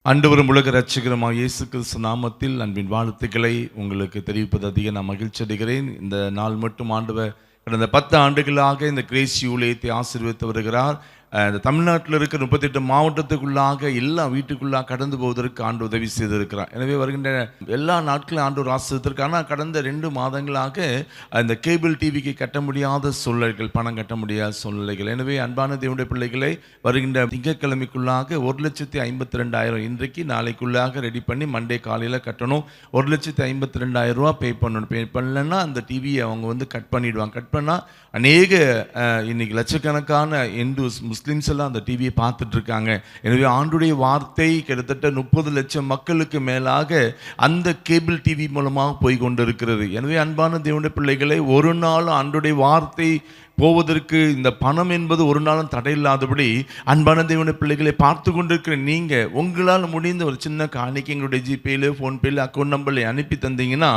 ஆண்டவரும் உலக இரட்சகருமாகிய இயேசு கிறிஸ்து நாமத்தில் அன்பின் வாழ்த்துக்களை உங்களுக்கு தெரிவிப்பது அதிக நான் மகிழ்ச்சி அடைகிறேன். இந்த நாள் மட்டும் ஆண்டவர் கடந்த 10 ஆண்டுகளாக இந்த கிரேசி ஊழியத்தை ஆசீர்வதித்து வருகிறார். இந்த தமிழ்நாட்டில் இருக்கிற 38 மாவட்டத்துக்குள்ளாக எல்லா வீட்டுக்குள்ளாக கடந்து போவதற்கு ஆண்டு உதவி செய்திருக்கிறார். எனவே வருகின்ற எல்லா நாட்களும் ஆண்டு ஆசீர்வதித்திருக்கிறார். ஆனால் கடந்த 2 மாதங்களாக இந்த கேபிள் டிவிக்கு கட்ட முடியாத சூழ்நிலைகள், பணம் கட்ட முடியாத சூழ்நிலைகள். எனவே அன்பான தேவனுடைய பிள்ளைகளை வருகின்ற திங்கட்கிழமைக்குள்ளாக 1,52,000 இன்றைக்கு நாளைக்குள்ளாக ரெடி பண்ணி மண்டே காலையில் கட்டணும். 1,52,000 ரூபா பே பண்ணணும். பே பண்ணலன்னா அந்த டிவியை அவங்க கட் பண்ணிடுவாங்க. கட் பண்ணால் அநேக இன்னைக்கு லட்சக்கணக்கான இந்துஸ் முஸ்லிம்ஸ் எல்லாம் அந்த டிவியை பார்த்துட்டு இருக்காங்க. எனவே ஆண்டுடைய வார்த்தை கிட்டத்தட்ட 30 லட்சம் மக்களுக்கு மேலாக அந்த கேபிள் டிவி மூலமாக போய் கொண்டிருக்கிறது. எனவே அன்பான தேவனுடைய பிள்ளைகளை ஒரு நாள் ஆண்டுடைய வார்த்தை போவதற்கு இந்த பணம் என்பது ஒரு நாளும் தடையில்லாதபடி அன்பான தேவனுடைய பிள்ளைகளை பார்த்து கொண்டிருக்கிற நீங்கள் உங்களால் முடிந்த ஒரு சின்ன காணிக்கை எங்களுடைய ஜிபேயில், ஃபோன்பேயில், அக்கௌண்ட் நம்பரில் அனுப்பி தந்தீங்கன்னா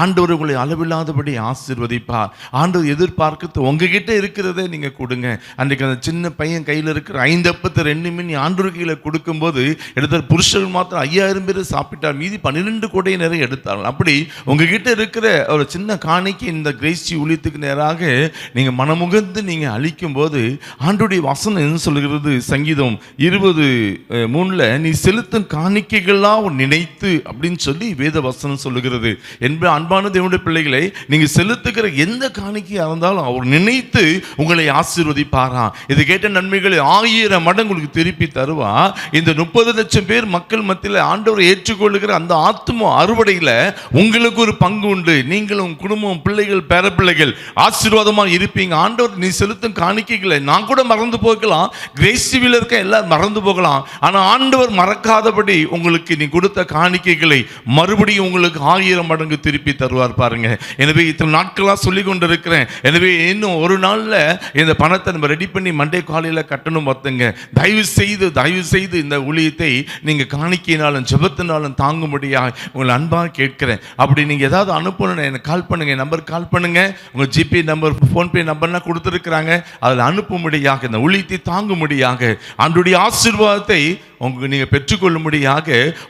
ஆண்டவர் உங்களை அளவில்லாதபடி ஆசீர்வதிப்பார். ஆண்டவர் எதிர்பார்க்கிறது உங்ககிட்ட இருக்கிறதே நீங்கள் கொடுங்க. அன்றைக்கு அந்த சின்ன பையன் கையில் இருக்கிற 5 அப்பத்து 2 மீன் ஆண்டவர் கையில் கொடுக்கும்போது எடுத்த புருஷர்கள் மாத்திரம் 5000 பேர் சாப்பிட்டார். மீதி 12 கோடி நிறைய எடுத்தார்கள். அப்படி உங்ககிட்ட இருக்கிற ஒரு சின்ன காணிக்கை இந்த கிரேசி ஊழியத்துக்கு நேராக நீங்கள் மனமுகந்து நீங்கள் அளிக்கும் போது ஆண்டுடைய வசனம் என்ன சொல்லுகிறது? சங்கீதம் 20:3 நீ செலுத்தும் காணிக்கைகள்லாம் நினைத்து அப்படின்னு சொல்லி வேத வசனம் சொல்லுகிறது. என்பது அன்பான தேவனுடைய பிள்ளைகளை, நீங்கள் செலுத்துகிற எந்த காணிக்கையாக இருந்தாலும் அவர் நினைத்து உங்களை ஆசீர்வதிப்பாரா. இது கேட்ட நன்மைகளை 1000 மடங்கு உங்களுக்கு திருப்பி தருவா. இந்த 30 லட்சம் பேர் மக்கள் மத்தியில் ஆண்டவரை ஏற்றுக்கொள்ளுகிற அந்த ஆத்தும அறுவடையில் உங்களுக்கு ஒரு பங்கு உண்டு. நீங்களும் குடும்பம், பிள்ளைகள், பேரப்பிள்ளைகள் ஆசீர்வாதமாக இருப்பீங்க. ஆண்டவர் நீ செலுத்தும் காணிக்கைகளை நான் கூட மறந்து போகலாம், கிரேசிவில் இருக்க எல்லாம் மறந்து போகலாம். ஆனால் ஆண்டவர் மறக்காதபடி உங்களுக்கு நீ கொடுத்த காணிக்கைகளை மறுபடியும் உங்களுக்கு 1000 மடங்கு திருப்பி தருவார் பாருங்க. எனவே இத்தனை நாட்களாக சொல்லி கொண்டிருக்கிறேன். எனவே இன்னும் ஒரு நாளில் இந்த பணத்தை நம்ம ரெடி பண்ணி மண்டே காலையில் கட்டணும். பார்த்துங்க, தயவு செய்து இந்த ஊழியத்தை நீங்கள் காணிக்கையினாலும் ஜெபத்தினாலும் தாங்கும்படியாக உங்களை அன்பாக கேட்கிறேன். அப்படி நீங்கள் ஏதாவது அனுப்பணும், எனக்கு கால் பண்ணுங்க. நம்பர் கால் பண்ணுங்க. உங்கள் ஜிபே நம்பர், ஃபோன்பே நம்பர்லாம் கொடுத்துருக்குறாங்க. அதில் அனுப்பும்படியாக, இந்த ஊழியத்தை தாங்கும்படியாக, ஆண்டுடைய ஆசீர்வாதத்தை நீங்கள் பெற்றுக்கொள்ளும்படியாக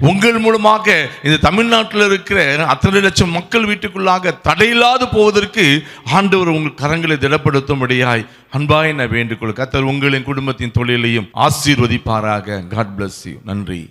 உங்கள் மூலமாக இந்த தமிழ்நாட்டில் இருக்கிற அத்தனை லட்சம் மக்கள் வீட்டுக்குள்ளாக தடையில்லாது போவதற்கு ஆண்டவர் உங்கள் கரங்களை திடப்படுத்தும்படியாய் அன்பாய் நான் வேண்டுகொள். கர்த்தர் உங்களின் குடும்பத்தின் தொழிலையும் ஆசீர்வதிப்பாராக. God bless you. நன்றி.